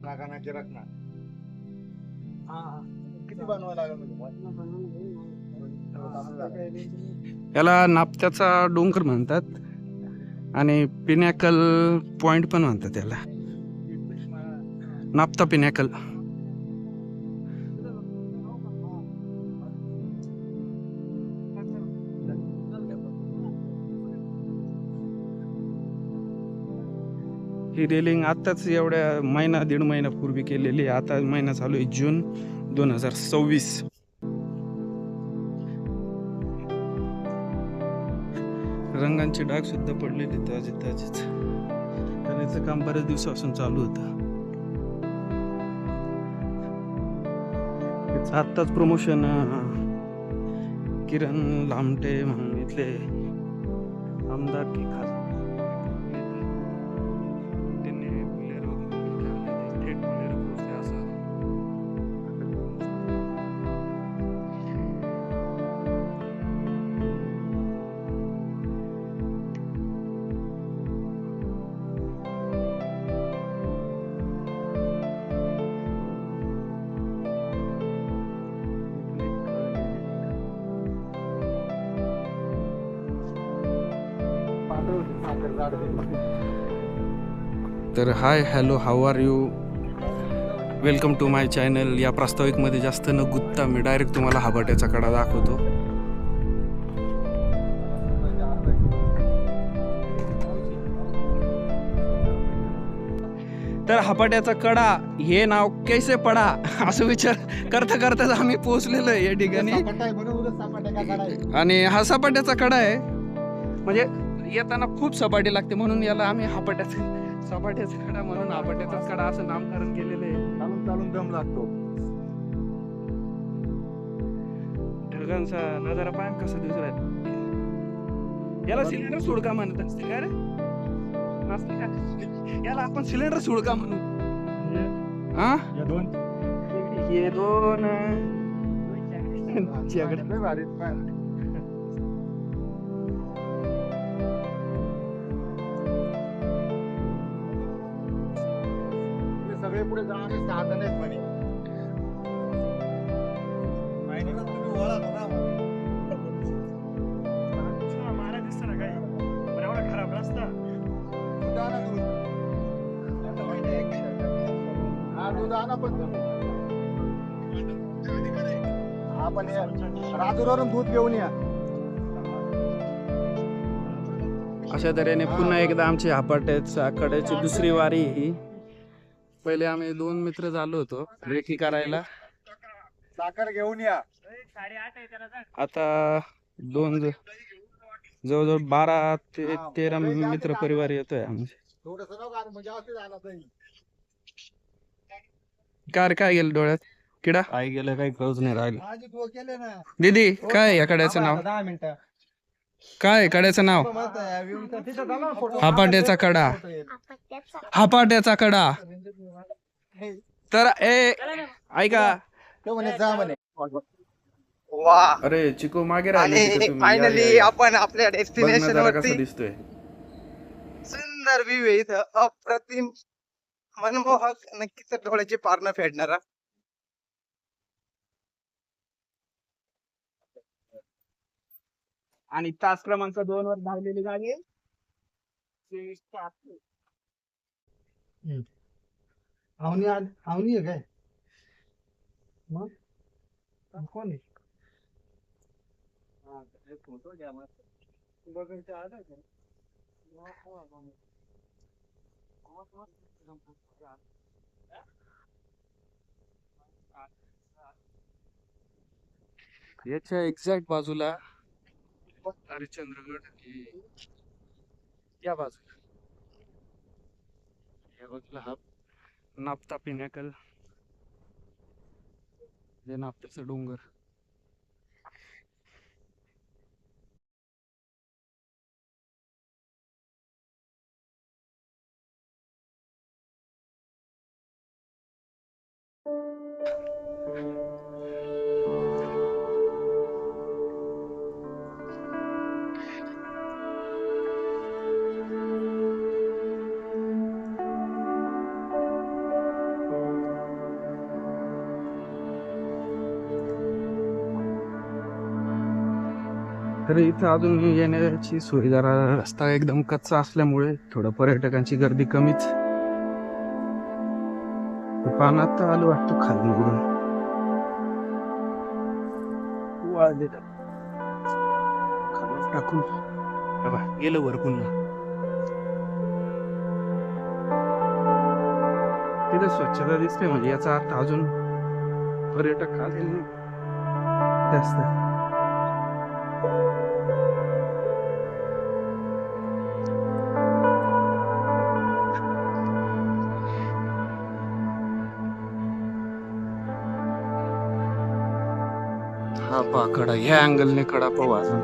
नागानाची रत्ना. किती बनवायला लागेल याला नापत्याचा डोंगर म्हणतात आणि पिनॅकल पॉइंट पण म्हणतात त्याला. नापता पिनॅकल. ही रेलिंग आताच एवढ्या महिना दीड महिन्यापूर्वी केलेली. आता महिना चालू आहे जून 2026. रंगांचे डाग सुद्धा पडलेले ताजे ताजेच. त्याचं काम बऱ्याच दिवसापासून चालू होतं. आत्ताच प्रमोशन किरण लामटे म्हणून इथले आमदार की खास तर hi hello how are you, welcome to my channel. या प्रास्ताविकमध्ये जास्त न गुंतता मी डायरेक्ट तुम्हाला हाबाट्याचा कडा दाखवतो. तर हाबाट्याचा कडा हे नाव कैसे पडा असं विचार करता करताच आम्ही पोहोचलेलो आहे या ठिकाणी. आणि हा सपाट्याचा कडा आहे, म्हणजे येताना खूप सपाटी लागते म्हणून याला आम्ही सपाट्याचा कडा म्हणून हाबाट्याचा कडा असं नामकरण केलेलं आहे. चालून चालून दम लागतो. ढगांचा नजारा पाय कसा दिसू राहिला. याला सिलेंडर सोडका म्हणत असते का रे? नसते का? याला आपण सिलेंडर सोडका म्हणू. हा या दोन हे दोन सगळे पुढे जाणारे साधन आहेत म्हणे. तुम्ही ओळख ना मारा दिसत ना काही पण एवढा खराब रस्ता. हा दूध आणा पण आपण राजूरवरून दूध घेऊन या. अशा तऱ्हेने पुन्हा एकदा आमची हाबाट्याच्या कड्याची दुसरी वारी ही. पहिले आम्ही दोन मित्र झालो होतो रेखी करायला. साखर घेऊन या. 8:30 आहे त्याला. आता दोन जवळजवळ 12 ते 13 मित्र परिवार येतोय आमचे. थोडस म्हणजे असं झालं तरी काय गेलं डोळ्यात किडा? काय गेलं काही कळूच नाही राहिलं. माझी तो केले ना. दीदी काय या कड्याचं नाव? 10 मिनिटं. काय कड्याचं नाव? हाबाट्याचा कडा. हाबाट्याचा कडा. तर ऐका. तो म्हणे जा म्हणे. अरे चिकू मागे राहिले. फायनली आपण आपल्या डेस्टिनेशन कसा वरती. दिसतोय. सुंदर व्ह्यू आहे इथं, अप्रतिम, मनमोहक, नक्कीच डोळ्याची पारणं फेडणारा. आणि तास क्रमांक 2 वर धावलेली गाडी आवनी आहे काय मग कोण आहे? फोटो घ्या मग बघायचं आलं का? याच्या एक्झॅक्ट बाजूला हरिश्चंद्रगड, या बाजूला हा नापता पिनॅकल, जे नापताचं डोंगर. तर इथं अजून येण्याची सोय जरा रस्ता एकदम कच्चा असल्यामुळे थोडं पर्यटकांची गर्दी कमीच. पानात आलो वाटतो खाली उडून वाळलेलं खाली टाकून गेलं वर पुन्हा. तिथे स्वच्छता दिसते म्हणजे याचा अर्थ अजून पर्यटक आलेले जास्त. हा पा कडा ह्या अँगलने कडा पाहू अजून.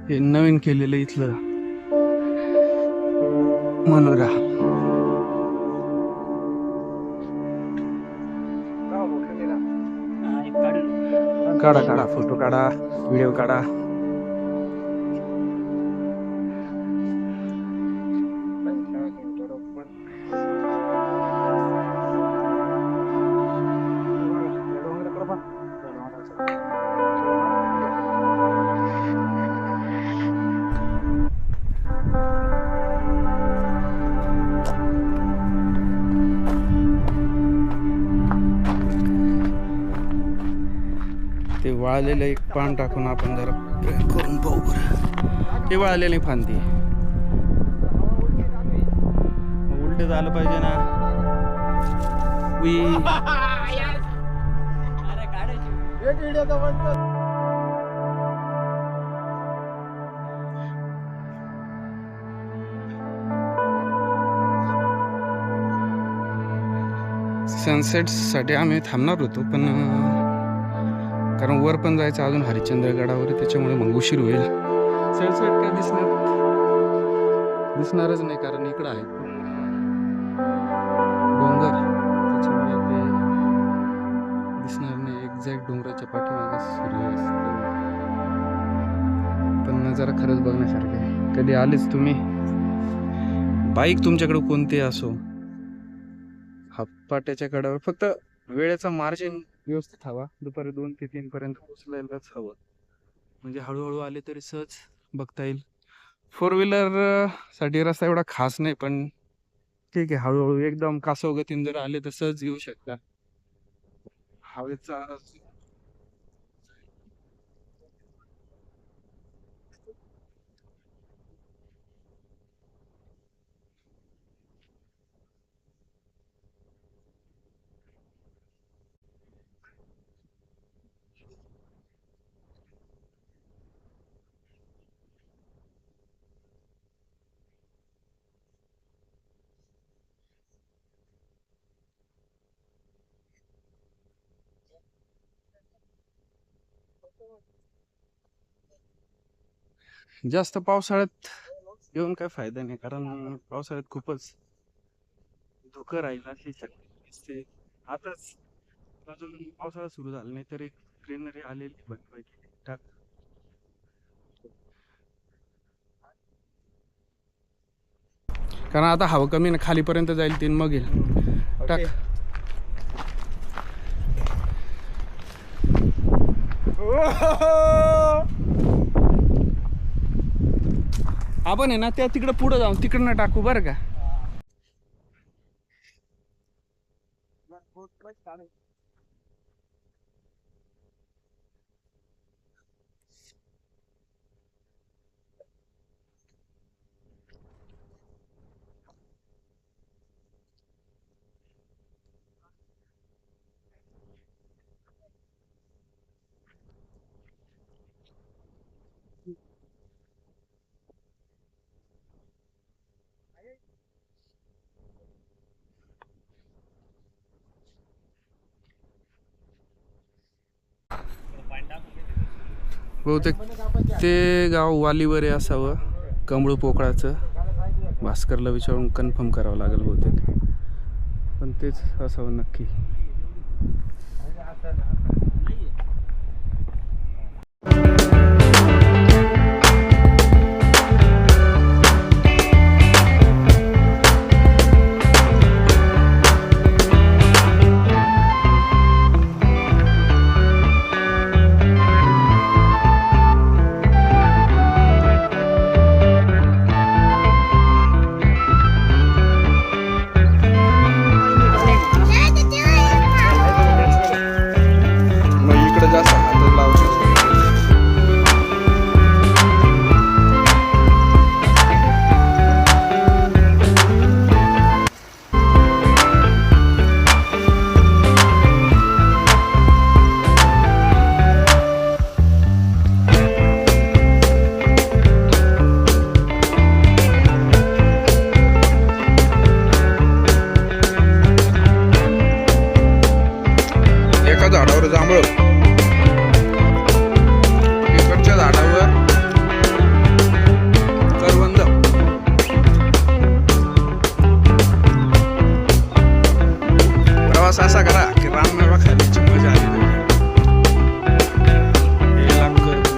हे नवीन केलेलं इथलं मनोरा. काढा काढा फोटो काढा व्हिडिओ काढा. ते वाळलेलं एक पान टाकून आपण जरा प्रयोग करून पाहू बरं. ते वाळलेले फांदी उलट झालं पाहिजे ना. सनसेट साठी आम्ही थांबणार होतो पण कारण वर पण जायचं अजून हरिश्चंद्रगडावर, त्याच्यामुळे मग उशीर होईल. सनसेट काय दिसणारच नाही कारण इकडं आहे डोंगर, त्याच्यामुळे ते दिसणार नाही. एक्झॅक्ट डोंगराच्या पाठीमागे सूर्यास्त. पण नजारा खरंच बघण्यासारखं आहे. कधी आलेच तुम्ही, बाईक तुमच्याकडे कोणते असो, हातपाट्याच्या कडावर फक्त वेळेचा मार्जिन व्यवस्थित हवा. दुपारी 2 ते 3 पर्यंत पोहोचलायलाच हवं, म्हणजे हळूहळू आले तरी सहज बघता येईल. 4 व्हीलर साठी रस्ता एवढा खास नाही, पण ठीक आहे, हळूहळू एकदम कासव गतीने जर आले तर सहज येऊ शकता. हवेचा जास्त पावसाळ्यात येऊन काय फायदा नाही, कारण पावसाळ्यात खूपच धुकं राहील अशी शक्यता दिसते. आताच अजून पावसाळा सुरू झाला नाही तरी ग्रीनरी आलेली बऱ्यापैकी ठीकठाक. कारण आता हवा कमी ना, खालीपर्यंत जाईल तीन मग येईल टाक. आपण आहे ना त्या तिकडं पुढं जाऊन तिकडनं टाकू बरं का. बहुतेक ते गाव वालीवरे असावं, कमळू पोकळाचं. भास्करला विचारून कन्फर्म करावं लागेल बहुतेक, पण तेच असावं नक्की. मग इकडे जास्त हात लावू शकतो. एका झाडावर जांभळ, इकडच्या झाडावर करवंद. प्रवास असा करा की रानमेवा खाण्याची मजा आली पाहिजे. हे लाग करवंद.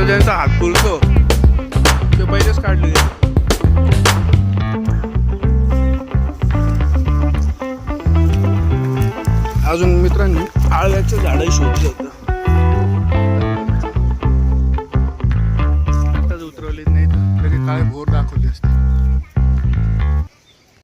ज्यांचा हात फुलतो ते पहिलेच काढले. अजून मित्रांनी आळव्याचं झाडही शोधलं होतं, आताच उतरवले नाही तर लगे काळे भोर दाखवले असते.